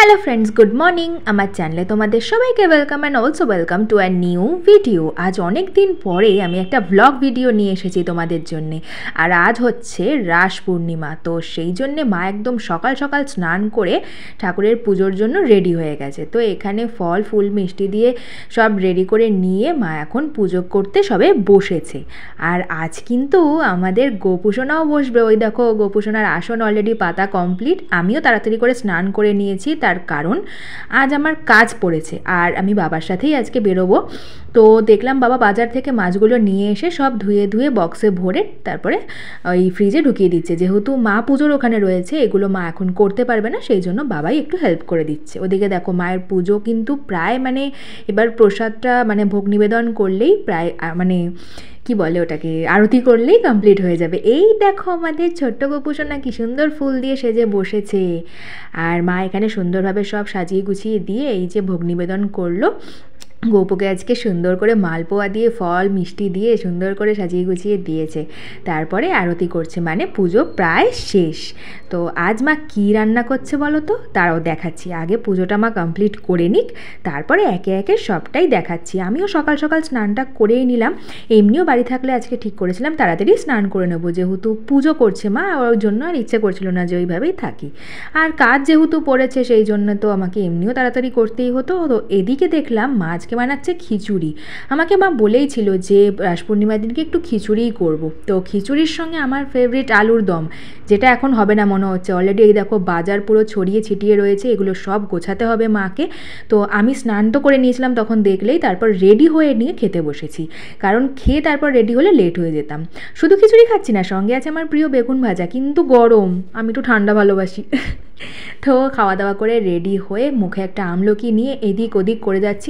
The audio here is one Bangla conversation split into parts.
हेलो फ्रेंड्स गुड मॉर्निंग আমার চ্যানেলে তোমাদের সবাইকে welcome and also welcome to a new video. আজ অনেক দিন পরে আমি একটা ব্লগ ভিডিও নিয়ে এসেছি তোমাদের জন্য। আর আজ হচ্ছে রাস পূর্ণিমা, তো সেই জন্য মা একদম সকাল সকাল স্নান করে ঠাকুরের পুজোর জন্য রেডি হয়ে গেছে। তো এখানে ফল ফুল মিষ্টি দিয়ে সব রেডি করে নিয়ে মা এখন পুজো করতে সবে বসেছে। আর আজ কিন্তু আমাদের গোপুসোনাও বসবে। ওই দেখো গোপুসোনার আসন অলরেডি পাতা কমপ্লিট। আমিও তাড়াতাড়ি করে স্নান করে নিয়েছি, তার কারণ আজ আমার কাজ পড়েছে আর আমি বাবার সাথেই আজকে বেরোবো। তো দেখলাম বাবা বাজার থেকে মাছগুলো নিয়ে এসে সব ধুয়ে ধুয়ে বক্সে ভরে তারপরে ওই ফ্রিজে ঢুকিয়ে দিচ্ছে। যেহেতু মা পুজোর ওখানে রয়েছে, এগুলো মা এখন করতে পারবে না, সেই জন্য বাবাই একটু হেল্প করে দিচ্ছে। ওদিকে দেখো মায়ের পুজো কিন্তু প্রায় এবার প্রসাদটা ভোগ নিবেদন করলেই প্রায় কি বলে ওটাকে, আরতি করলেই কমপ্লিট হয়ে যাবে। এই দেখো আমাদের ছোট্ট গোপুসোনা কি সুন্দর ফুল দিয়ে সেজে বসেছে। আর মা এখানে সুন্দরভাবে সব সাজিয়ে গুছিয়ে দিয়ে এই যে ভোগ নিবেদন করলো। গোপুকে আজকে সুন্দর করে মালপোয়া দিয়ে ফল মিষ্টি দিয়ে সুন্দর করে সাজিয়ে গুছিয়ে দিয়েছে, তারপরে আরতি করছে, পুজো প্রায় শেষ। তো আজ মা কী রান্না করছে বলো তো, তারাও দেখাচ্ছি। আগে পুজোটা মা কমপ্লিট করে নিক, তারপরে একে একে সবটাই দেখাচ্ছি। আমিও সকাল সকাল স্নানটা করেই নিলাম। এমনিও বাড়ি থাকলে আজকে ঠিক করেছিলাম তাড়াতাড়ি স্নান করে নেবো, যেহেতু পুজো করছে মা, ওর জন্য আর ইচ্ছে করছিল না যে ওইভাবেই থাকি। আর কাজ যেহেতু পড়েছে সেই জন্য তো আমাকে এমনিও তাড়াতাড়ি করতেই হতো। তো এদিকে দেখলাম মা আজকে বানাচ্ছে খিচুড়ি। আমাকে মা বলেই ছিল যে রাস পূর্ণিমার দিনকে একটু খিচুড়িই করব। তো খিচুড়ির সঙ্গে আমার ফেভারিট আলুর দম, যেটা এখন হবে না মনে হচ্ছে। অলরেডি এই দেখো বাজার পুরো ছড়িয়ে ছিটিয়ে রয়েছে, এগুলো সব গোছাতে হবে মাকে। তো আমি স্নান তো করে নিয়েছিলাম তখন দেখলেই, তারপর রেডি হয়ে নিয়ে খেতে বসেছি, কারণ খেয়ে তারপর রেডি হলে লেট হয়ে যেতাম। শুধু খিচুড়ি খাচ্ছি না, সঙ্গে আছে আমার প্রিয় বেগুন ভাজা, কিন্তু গরম, আমি একটু ঠান্ডা ভালোবাসি। তো খাওয়া দাওয়া করে রেডি হয়ে মুখে একটা আমলকি নিয়ে এদিক ওদিক করে যাচ্ছি।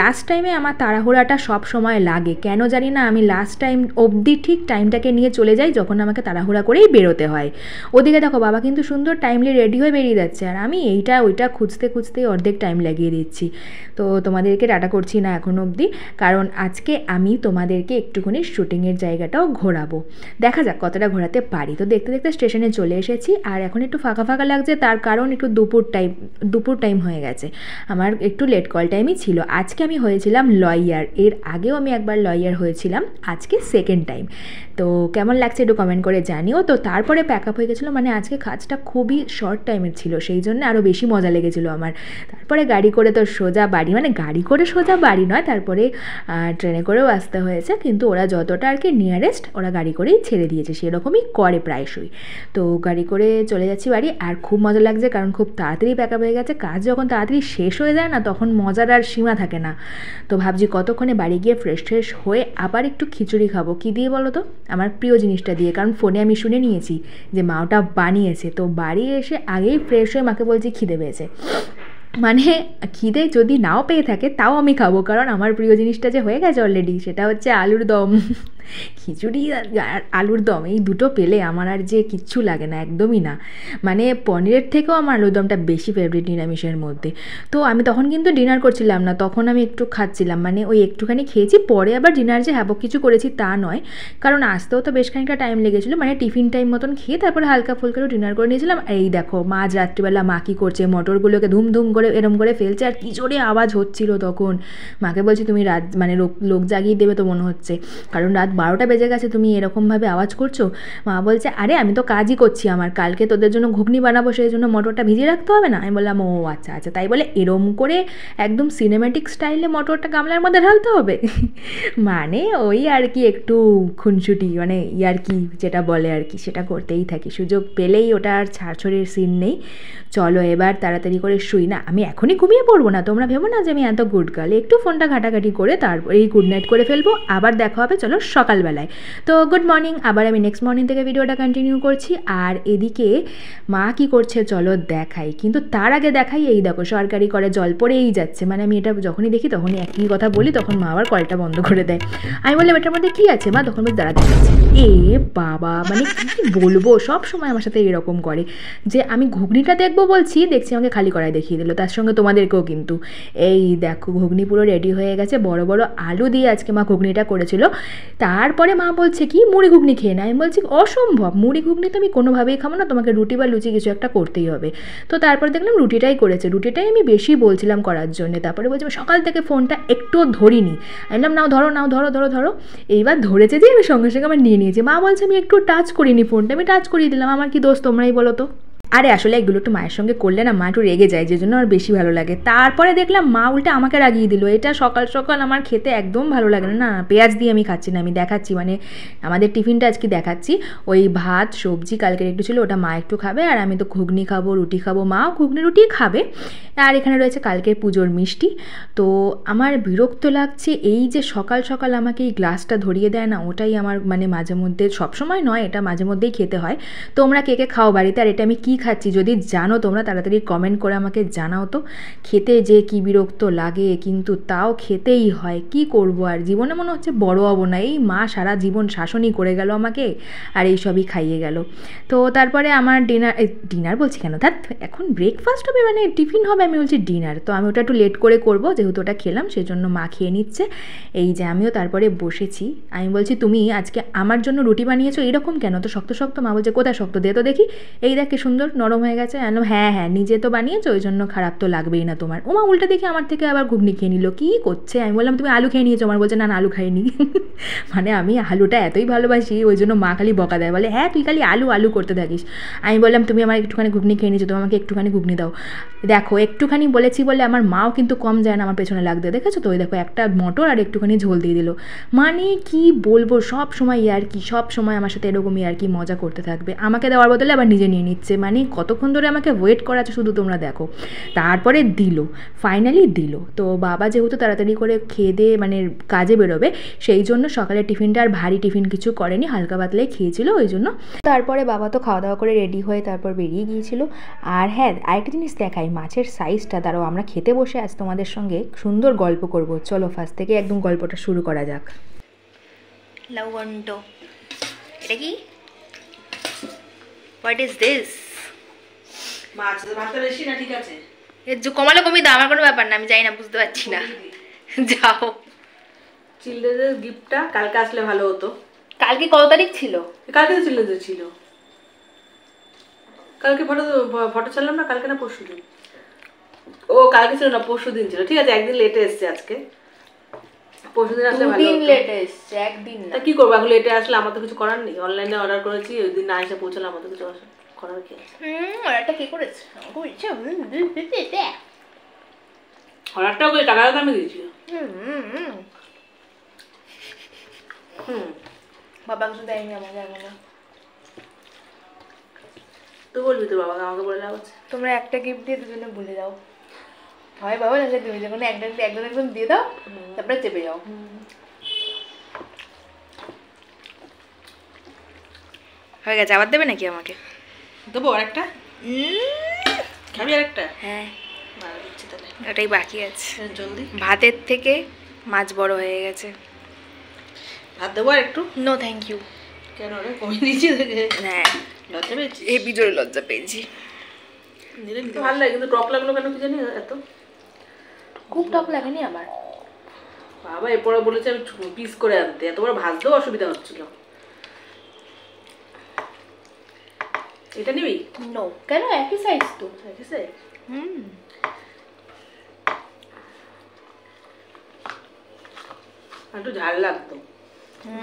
লাস্ট টাইমে আমার তাড়াহুড়াটা সব সময় লাগে, কেন জানি না। আমি লাস্ট টাইম অবধি ঠিক টাইমটাকে নিয়ে চলে যাই যখন আমাকে তাড়াহুড়া করেই বেরোতে হয়। ওদিকে দেখো বাবা কিন্তু সুন্দর টাইমলি রেডি হয়ে বেরিয়ে যাচ্ছে, আর আমি এইটা ওইটা খুঁজতে খুঁজতেই অর্ধেক টাইম লাগিয়ে দিচ্ছি। তো তোমাদেরকে টাটা করছি না এখন অবধি, কারণ আজকে আমি তোমাদেরকে একটুখানি শুটিংয়ের জায়গাটাও ঘোরাবো। দেখা যাক কতটা ঘোরাতে পারি। তো দেখতে দেখতে স্টেশনে চলে এসেছি, আর এখন একটু ফাঁকা ফাঁকা লাগছে, তার কারণ একটু দুপুর টাইম হয়ে গেছে। আমার একটু লেট কল টাইমই ছিল। আজকে আমি হয়েছিলাম লয়ার, এর আগেও আমি একবার লয়ার হয়েছিলাম, আজকে সেকেন্ড টাইম। তো কেমন লাগছে একটু কমেন্ট করে জানিও। তো তারপরে প্যাক আপ হয়ে গেছিলো, আজকে কাজটা খুবই শর্ট টাইমের ছিল, সেই জন্য আরও বেশি মজা লেগেছিলো আমার। তারপরে গাড়ি করে তো সোজা বাড়ি, গাড়ি করে সোজা বাড়ি নয়, তারপরে ট্রেনে করেও আসতে হয়েছে, কিন্তু ওরা যতটা আর কি নিয়ারেস্ট ওরা গাড়ি করেই ছেড়ে দিয়েছে, সেরকমই করে প্রায়শই। তো গাড়ি করে চলে যাচ্ছি বাড়ি, আর খুব মজা লাগছে কারণ খুব তাড়াতাড়ি প্যাক আপ হয়ে গেছে। কাজ যখন তাড়াতাড়ি শেষ হয়ে যায় না, তখন মজার আর সীমা থাকে না। তো ভাবছি কতক্ষণে বাড়ি গিয়ে ফ্রেশ হয়ে আবার একটু খিচুড়ি খাবো। কী দিয়ে বলো তো, আমার প্রিয় জিনিসটা দিয়ে, কারণ ফোনে আমি শুনে নিয়েছি যে মা ওটা বানিয়েছে। তো বাড়ি এসে আগেই ফ্রেশ হয়ে মাকে বলছি খিদে পেয়েছে। খিদে যদি নাও পেয়ে থাকে তাও আমি খাবো, কারণ আমার প্রিয় জিনিসটা যে হয়ে গেছে অলরেডি, সেটা হচ্ছে আলুর দম। খিচুড়ি আর আলুর দম এই দুটো পেলে আমার আর যে কিচ্ছু লাগে না, একদমই না। পনিরের থেকেও আমার আলুর দমটা বেশি ফেভারিট নিরামিষের মধ্যে। তো আমি তখন কিন্তু ডিনার করছিলাম না, তখন আমি একটু খাচ্ছিলাম, ওই একটুখানি খেয়েছি। পরে আবার ডিনার যে হ্যাবক কিছু করেছি তা নয়, কারণ আসতেও তো বেশ খানিকটা টাইম লেগেছিলো। টিফিন টাইম মতন খেয়ে তারপরে হালকা ফুলকা ডিনার করে নিয়েছিলাম। আর এই দেখো মা আজ রাত্রিবেলা মা কী করছে, মটরগুলোকে ধুম করে এরম করে ফেলছে, আর কী জোরে আওয়াজ হচ্ছিল তখন। মাকে বলছি তুমি রাত লোক জাগিয়ে দেবে তো মনে হচ্ছে, কারণ রাত 12টা বেজে গেছে, তুমি এরকমভাবে আওয়াজ করছো। মা বলছে আরে আমি তো কাজই করছি, আমার কালকে তোদের জন্য ঘুগনি বানাবো, সেই জন্য মটরটা ভিজিয়ে রাখতে হবে না। আমি বললাম ও আচ্ছা আচ্ছা, তাই বলে এরম করে একদম সিনেম্যাটিক স্টাইলে মটরটা গামলার মধ্যে ঢালতে হবে। ওই আর কি একটু খুনসুটি ইয়ার্কি যেটা বলে আর কি, সেটা করতেই থাকি, সুযোগ পেলেই ওটা আর ছাড়ছড়ির সিন নেই। চলো এবার তাড়াতাড়ি করে শুই। না আমি এখনই ঘুমিয়ে পড়বো না, তোমরা ভেবো না যে আমি এত গুড গার্ল। একটু ফোনটা ঘাটাঘাটি করে তারপর এই গুড নাইট করে ফেলবো, আবার দেখা হবে চলো সকালবেলায়। তো গুড মর্নিং, আবার আমি নেক্সট মর্নিং থেকে ভিডিওটা কন্টিনিউ করছি। আর এদিকে মা কি করছে চলো দেখাই, কিন্তু তার আগে দেখাই এই দেখো সরকারি করে জল পড়েই যাচ্ছে। আমি এটা যখনই দেখি তখনই একই কথা বলি, তখন মা আবার কলটা বন্ধ করে দেয়। আমি বললাম এটার মধ্যে কী আছে মা, তখন বলছি দাঁড়া দেখাচ্ছি। এ বাবা কী বলবো, সব সময় আমার সাথে এরকম করে যে আমি ঘুগনিটা দেখবো বলছি, দেখছি আমাকে খালি কড়াই দেখিয়ে দিল, তার সঙ্গে তোমাদেরকেও কিন্তু। এই দেখো ঘুগনি পুরো রেডি হয়ে গেছে, বড় বড় আলু দিয়ে আজকে মা ঘুগনিটা করেছিল। তা তারপরে মা বলছে কি মুড়ি ঘুগনি খেয়ে না। আমি বলছি অসম্ভব, মুড়ি ঘুগনি তো আমি কোনোভাবেই খাবো না, তোমাকে রুটি বা লুচি কিছু একটা করতেই হবে। তো তারপর দেখলাম রুটিটাই করেছে, রুটিটাই আমি বেশি বলছিলাম করার জন্য। তারপরে বলছি সকাল থেকে ফোনটা একটুও ধরিনি। আমি বললাম নাও ধরো, নাও ধরো ধরো ধরো। এইবার ধরেছে যে আমি সঙ্গে সঙ্গে আমার নিয়ে নিয়েছি। মা বলছে আমি একটু টাচ করিনি ফোনটা, আমি টাচ করিয়ে দিলাম, আমার কি দোষ তোমরাই বলো তো। আরে আসলে এগুলো একটু মায়ের সঙ্গে করলে না মা একটু রেগে যায়, যে জন্য আর বেশি ভালো লাগে। তারপরে দেখলাম মা উল্টে আমাকে রাগিয়ে দিল। এটা সকাল সকাল আমার খেতে একদম ভালো লাগে না। না পেঁয়াজ দিয়ে আমি খাচ্ছি না, আমি দেখাচ্ছি মানে আমাদের টিফিনটা আজকে দেখাচ্ছি। ওই ভাত সবজি কালকের একটু ছিল, ওটা মা একটু খাবে, আর আমি তো ঘুগনি খাবো, রুটি খাবো, মাও ঘুগনি রুটি খাবে। আর এখানে রয়েছে কালকের পুজোর মিষ্টি। তো আমার বিরক্ত লাগছে এই যে সকাল সকাল আমাকে এই গ্লাসটা ধরিয়ে দেয় না, ওটাই আমার মানে মাঝে মধ্যে, সবসময় নয়, এটা মাঝে মধ্যেই খেতে হয়। তোমরা কে কে খাও বাড়িতে, আর এটা আমি কী খাচ্ছি যদি জানো তোমরা তাড়াতাড়ি কমেন্ট করে আমাকে জানাও তো। খেতে যে কী বিরক্ত লাগে, কিন্তু তাও খেতেই হয়, কি করব। আর জীবনে মনে হচ্ছে বড় হবো না, এই মা সারা জীবন শাসনই করে গেল আমাকে, আর এই সবই খাইয়ে গেল। তো তারপরে আমার ডিনার বলছি কেন, ধ্যাত এখন ব্রেকফাস্ট হবে মানে টিফিন হবে, আমি বলছি ডিনার। তো আমি ওটা একটু লেট করে করব, যেহেতু ওটা খেলাম সেজন্য মা খেয়ে নিচ্ছে। এই যে আমিও তারপরে বসেছি। আমি বলছি তুমি আজকে আমার জন্য রুটি বানিয়েছো, এরকম কেন তো শক্ত শক্ত? মা বলছে কোথায় শক্ত, দে তো দেখি। এই দেখ কি সুন্দর নরম হয়ে গেছে। হ্যাঁ হ্যাঁ নিজে তো বানিয়েছো, ওই জন্য খারাপ তো লাগবেই না তোমার। ওমা উল্টা দেখি আমার থেকে আবার ঘুগনি খেয়ে নিল, কী করছে। আমি বললাম তুমি আলু খেয়ে নিয়েছো, আমার বলছে না না আলু খাইনি। মানে আমি আলুটা এতই ভালোবাসি, ওই জন্য মা খালি বকা দেয়, বলে হ্যাঁ তুই খালি আলু আলু করতে থাকিস। আমি বললাম তুমি আমার একটুখানি ঘুগনি খেয়ে নিয়েছো, তুমি আমাকে একটুখানি ঘুগনি দাও। দেখো একটুখানি বলেছি বলে আমার মাও কিন্তু কম যায় না আমার পেছনে লাগতে, দেখেছো তো? ওই দেখো একটা মটর আর একটুখানি ঝোল দিয়ে দিল। মানে কি বলবো, সব সময় ইয়ার্কি, সব সময় আমার সাথে এরকম ইয়ার্কি মজা করতে থাকবে, আমাকে দেওয়ার বদলে আবার নিজে নিয়ে নিচ্ছে। মানে কতক্ষণ ধরে আমাকে ওয়েট করাচ্ছে শুধু তোমরা দেখো। তারপরে দিল, ফাইনালি দিল। তো বাবা যেহেতু তাড়াতাড়ি করে খেয়ে দিয়ে মানে কাজে বেরোবে, সেই জন্য সকালের টিফিনটা আর ভারী টিফিন কিছু করেনি, হালকা পাতলাই খেয়েছিল ওই জন্য। তারপরে বাবা তো খাওয়া দাওয়া করে রেডি হয়ে তারপর বেরিয়ে গিয়েছিল। আর হ্যাঁ আরেকটা জিনিস দেখাই, মাছের সাইজটা, দাঁড়াও আমরা খেতে বসে আজ তোমাদের সঙ্গে সুন্দর গল্প করব। চলো ফার্স্ট থেকে একদম গল্পটা শুরু করা যাক। লবঙ্গ, এটা কি? What is this? মাছ ভাতটা বেশি না, ঠিক আছে এর যে কমালে কমিয়ে দাও, আমার কোনো ব্যাপার না, আমি জানি না, বুঝতে পারছি না। যাও। চিলড্রেনের গিফটটা কালকে আসলে ভালো হতো। কালকে কত তারিখ ছিল? কালকে তো চিলড্রেন ছিল। কালকে ফটো ছাড়লাম না, কালকে না পরশু দিন। ও কালকে ছিল না, পরশু দিন ছিল। ঠিক আছে একদিন লেটে এসছে আজকে, পরশু দিন আসলে ভালো হতো। লেটে এসছে একদিন না। তা কি করবো, এখন লেটে আসলে আমার তো কিছু করার নেই। অনলাইনে অর্ডার করেছি, ওই দিন না এসে পৌঁছালে আমার তো কিছু করার কি আছে। অর্ডারটা কি করেছে? অর্ডারটাও করে টাকাটা তো আমি দিয়েছি। বাবা কিছু দেয়নি আমাকে এখনো। তো বলবি তোর বাবাকে, আমাকে বলে লাভ আছে? তোমরা একটা গিফট দিয়ে দুজনে ভুলে যাও, হয় বাবা নাহলে তুমি, যখন একজন একজন দিয়ে দাও তারপরে চেপে যাও। হয়ে গেছে, আবার দেবে নাকি আমাকে? দেবো আরেকটা? খাবি আরেকটা? হ্যাঁ দিচ্ছি তাহলে, ওটাই বাকি আছে জলদি। ভাতের থেকে মাছ বড় হয়ে গেছে। ভাত দেবো আর একটু? No thank you. কেন রে, কমিয়ে দিয়েছি? হ্যাঁ লজ্জা পেয়েছি, এই বিজোরে লজ্জা পেয়েছি। ভালো লাগে কিন্তু টক লাগলো কেন কি জানি এত? খুব টক লাগেনি আমার। বাবা এরপরে বলেছে আমি পিস করে আনতে, এত বড় ভাজতেও অসুবিধা হচ্ছিল। এটা নিবি? নো, কেন? একই সাইজ তো। একই সাইজ? একটু ঝাল লাগতো,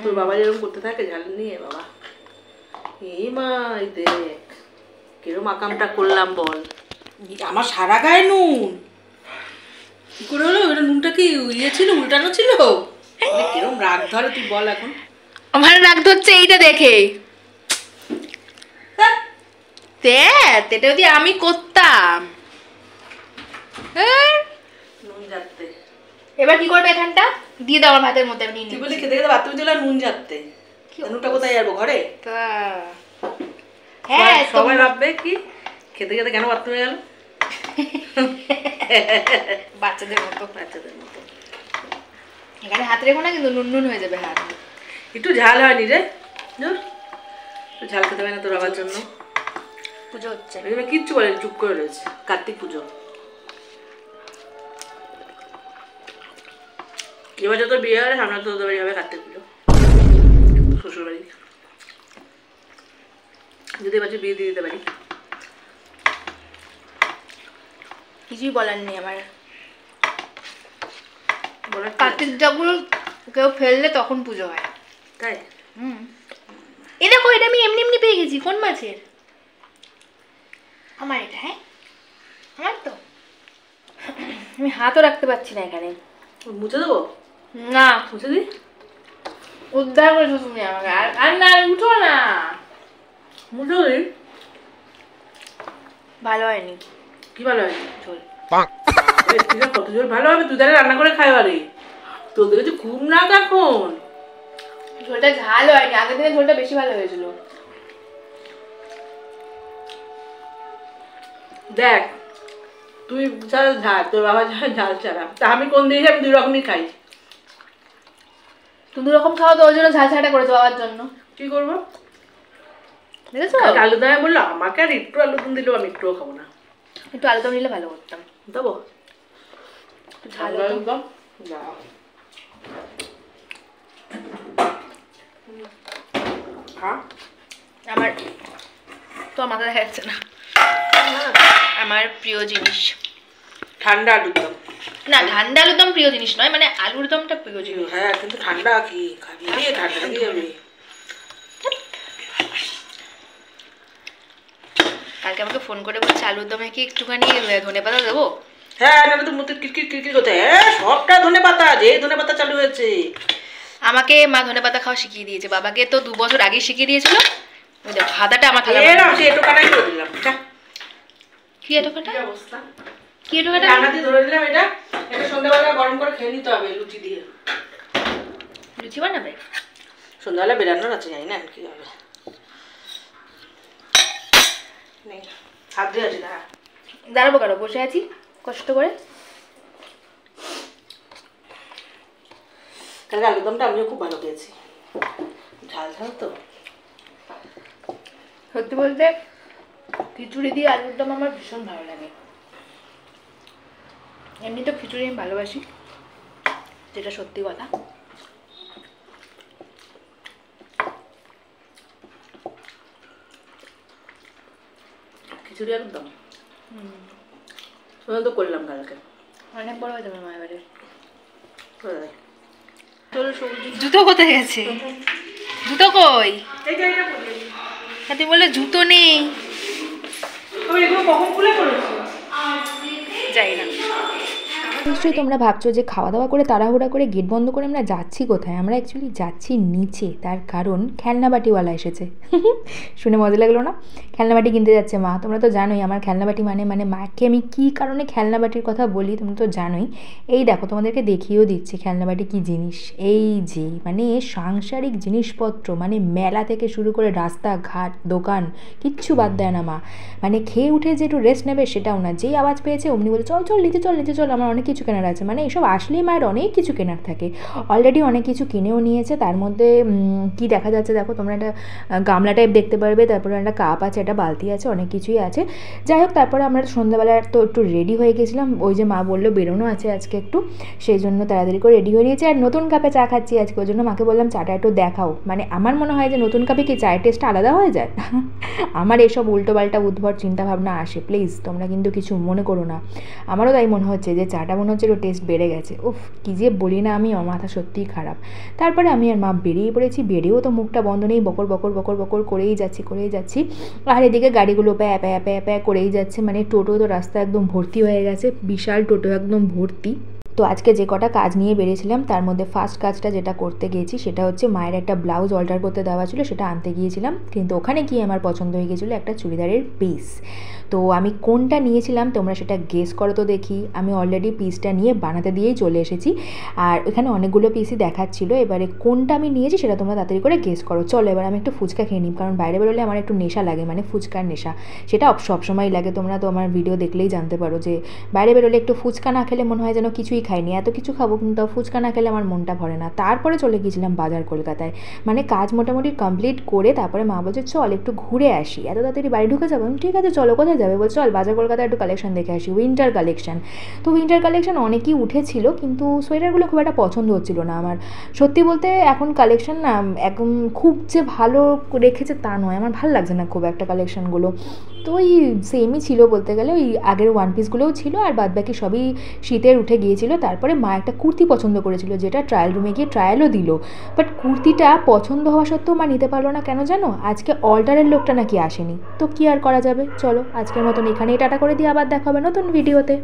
তোর বাবা যেরকম করতে থাকে ঝাল নিয়ে। বাবা এই মা, এই দেখ কিরম আকামটা করলাম বল। আমার সারা গায়ে নুন, কি করে হলো? ওটা নুনটা কি ইয়ে ছিল, উল্টানো ছিল? কিরম রাগ ধরে তুই বল এখন? আমার রাগ ধরছে এইটা দেখে। এটা যদি আমি করতাম। নুন যাতে এবার কি করবে? এখানটা দিয়ে দাও আমার ভাতের মধ্যে। আমি তুই বলি খেতে খেতে বাথরুমে চলে নুন যাতে, নুনটা কোথায় যাবো? ঘরে? হ্যাঁ সবাই ভাববে কি খেতে খেতে কেন বাথরুমে গেল। বাচ্চাদের মতো, বাচ্চাদের মতো। এখানে হাত রেখো না, কিন্তু নুন নুন হয়ে যাবে হাত। একটু ঝাল হয়নি রে, একটু ঝাল খেতে পারি না তোর বাবার জন্য। পুজো হচ্ছে, কিচ্ছু বলে চুপ করে রয়েছে। কার্তিক পুজো এবার যত বিয়ে হবে, সামনে তো তোদের বাড়ি হবে কার্তিক পুজো। শ্বশুরবাড়ি, যদি বাড়ি বিয়ে দিয়ে দিতে পারি। কিছুই বলার নেই আমার। বলার কার্তিক ঠাকুর কেউ ফেললে তখন পুজো হয়। তাই? এ দেখো, এটা আমি এমনি এমনি পেয়ে গেছি। কোন মাছের? আমার এটা। হ্যাঁ আমার তো, আমি হাতও রাখতে পারছি না এখানে। মুছে দেবো? না, মুছে দিই। উদ্ধার করেছো তুমি আমাকে। আর না, উঠো না। মুছে দিই। ভালো হয়নি। কি ভালো হয়নি? ঝোল কত ঝোল ভালো হবে? তুই তাহলে রান্না করে খাই বাড়ি। তোদের কাছে খুব না এখন। ঝোলটা ঝাল হয়নি, আগের দিনে ঝোলটা বেশি ভালো হয়েছিল। দেখ, তুই ছাড়া ঝাল, তোর বাবা ছাড়া ঝাল ছাড়া। তা আমি কোন দিন আমি 2 রকমই খাই। তুমি 2 রকম খাও তো, ওই জন্য ঝাল ছাড়া করেছো বাবার জন্য। কি করবো? দেখেছো? আলুদম বললো আমাকে, আর একটু আলুদম দিলেও আমি একটুও খাবো না। একটু আলুদম নিলে ভালো করতাম। দেবো ঝাল আলুদম? আমার তো মাথা দেখা যাচ্ছে না। আমার প্রিয় জিনিস ঠান্ডা আলুর দম। না, ঠান্ডা আলুর দম প্রিয় জিনিস নয়, মানে আলুর দমটা প্রিয় জিনিস। হ্যাঁ, কিন্তু ঠান্ডা কি খাবি? ঠান্ডা লেগে যাবে। কালকে আমাকে ফোন করে বলছে আলুর দমে কি একটুখানি ধনেপাতা দেবো? হ্যাঁ, না তো মুখে কিরকির কিরকির করতে। হ্যাঁ, সবটা ধনেপাতা, যে ধনেপাতা চালু হয়েছে। আমাকে মা ধনেপাতা খাওয়া শিখিয়ে দিয়েছে, বাবাকে তো 2 বছর আগেই শিখিয়ে দিয়েছিল। ওই দেখো হাতাটা আমার থালা। সে একটু কাটাই করে দিলাম। কি এটো কাটা? কি অবস্থা? কি এটো কাটা? রান্নাতে ধরে দিলাম। এটা সন্ধ্যাবেলা গরম করে খেয়ে নিতে হবে লুচি দিয়ে। লুচি বানাবে? সন্ধ্যাবেলা বেরানোর আছে, জানি না কি হবে। হাত দিয়ে আছে। দাঁড়াবো কেন? বসে আছি কষ্ট করে। কালকে আলুদমটা আমিও খুব ভালো পেয়েছি, ঝাল ঝাল তো। সত্যি বলতে খিচুড়ি দিয়ে আলুর দম আমার ভীষণ ভালো লাগে। এমনি তো খিচুড়ি আমি ভালোবাসি, যেটা সত্যি কথা। খিচুড়ি আলুর দম তো করলাম কালকে। অনেক বড় হয়ে যাবে মায়ের বাড়ি। চলো সবজি। জুতো কোথায় গেছে? জুতো কই? তুমি বললে জুতো নেই। কখন খুলে পড়েছি যাই না। নিশ্চয়ই তোমরা ভাবছো যে খাওয়া দাওয়া করে তাড়াহুড়া করে গেট বন্ধ করে আমরা যাচ্ছি কোথায়। আমরা অ্যাকচুয়ালি যাচ্ছি নিচে, তার কারণ খেলনাবাটিওয়ালা এসেছে। শুনে মজা লাগলো না? খেলনাবাটি কিনতে যাচ্ছে মা। তোমরা তো জানোই আমার খেলনাবাটি মানে মাকে আমি কী কারণে খেলনাবাটির কথা বলি তোমরা তো জানোই। এই দেখো, তোমাদেরকে দেখিয়েও দিচ্ছি খেলনাবাটি কী জিনিস। এই যে মানে সাংসারিক জিনিসপত্র, মানে মেলা থেকে শুরু করে রাস্তাঘাট দোকান কিচ্ছু বাদ দেয় না মা। মানে খেয়ে উঠে যে একটু রেস্ট নেবে সেটাও না, যেই আওয়াজ পেয়েছে অমনি বলে চল চল নিচে চল নিচে চল, আমার অনেক কিছু কেনার আছে। মানে এসব আসলেই মায়ের অনেক কিছু কেনার থাকে। অলরেডি অনেক কিছু কিনেও নিয়েছে। তার মধ্যে কি দেখা যাচ্ছে দেখো, তোমরা একটা গামলা টাইপ দেখতে পারবে, তারপরে একটা কাপ আছে, একটা বালতি আছে, অনেক কিছুই আছে। যাই হোক, তারপরে আমরা সন্ধ্যাবেলা তো একটু রেডি হয়ে গেছিলাম। ওই যে মা বললো বেরোনো আছে আজকে একটু, সেই জন্য তাড়াতাড়ি করে রেডি হয়ে নিয়েছি। আর নতুন কাপে চা খাচ্ছি আজকে, ওই জন্য মাকে বললাম চাটা একটু দেখাও। মানে আমার মনে হয় যে নতুন কাপে কি চায়ের টেস্টটা আলাদা হয়ে যায়। আমার এসব উল্টোপাল্টা উদ্ভট চিন্তাভাবনা আসে, প্লিজ তোমরা কিন্তু কিছু মনে করো না। আমারও তাই মনে হচ্ছে যে চাটা মনে হচ্ছে একটু টেস্ট বেড়ে গেছে। উফ, কী যে বলি না আমি, আমার মাথা সত্যিই খারাপ। তারপরে আমি আর মা বেরিয়ে পড়েছি। বেরিয়েও তো মুখটা বন্ধ নেই, বকর বকর বকর বকর করেই যাচ্ছি। আর এদিকে গাড়িগুলো প্যা প্যা প্যা প্যা করেই যাচ্ছে। মানে টোটো তো রাস্তা একদম ভর্তি হয়ে গেছে, বিশাল টোটো একদম ভর্তি। তো আজকে যে কটা কাজ নিয়ে বেরিয়েছিলাম তার মধ্যে ফার্স্ট কাজটা যেটা করতে গিয়েছি সেটা হচ্ছে মায়ের একটা ব্লাউজ অল্টার করতে দেওয়া ছিল, সেটা আনতে গিয়েছিলাম। কিন্তু ওখানে গিয়ে আমার পছন্দ হয়ে গিয়েছিলো একটা চুড়িদারের পিস। তো আমি কোনটা নিয়েছিলাম তোমরা সেটা গেস করো তো দেখি। আমি অলরেডি পিসটা নিয়ে বানাতে দিয়েই চলে এসেছি, আর এখানে অনেকগুলো পিসই দেখাচ্ছিলো। এবারে কোনটা আমি নিয়েছি সেটা তোমরা তাড়াতাড়ি করে গেস করো। চলো এবার আমি একটু ফুচকা খেয়ে নিই, কারণ বাইরে বেরোলে আমার একটু নেশা লাগে, মানে ফুচকার নেশা। সেটা সবসময়ই লাগে, তোমরা তো আমার ভিডিও দেখলেই জানতে পারো যে বাইরে বেরোলে একটু ফুচকা না খেলে মনে হয় যেন কিছুই খাইনি। এত কিছু খাবো কিন্তু ফুচকা না খেলে আমার মনটা ভরে না। তারপরে চলে গিয়েছিলাম বাজার কলকাতায়। মানে কাজ মোটামুটি কমপ্লিট করে তারপরে মা বলছে চল একটু ঘুরে আসি, এত তাড়াতাড়ি বাড়ি ঢুকে যাবো। ঠিক আছে চলো, কোথায় যাবে, বলছো চল বাজার কলকাতায় একটু কালেকশন দেখে আসি, উইন্টার কালেকশন। তো উইন্টার কালেকশন অনেকই উঠেছিল, কিন্তু সোয়েটারগুলো খুব একটা পছন্দ হচ্ছিল না আমার। সত্যি বলতে এখন কালেকশন না একদম খুব যে ভালো রেখেছে তা নয়, আমার ভালো লাগছে না খুব একটা কালেকশানগুলো। তো ওই সেমই ছিল বলতে গেলে, ওই আগের ওয়ান পিসগুলোও ছিল আর বাদবাকি সবই শীতের উঠে গিয়েছিল। তারপরে মা একটা কুর্তি পছন্দ করেছিল, যেটা ট্রায়াল রুমে গিয়ে ট্রায়ালও দিল, বাট কুর্তিটা পছন্দ হওয়া সত্ত্বেও মা নিতে পারলো না। কেন জানো? আজকে অল্টারের লোকটা নাকি আসেনি। তো কী আর করা যাবে, চলো আজকের মতন এখানেই টাটা করে দিয়ে আবার দেখা হবে নতুন ভিডিওতে।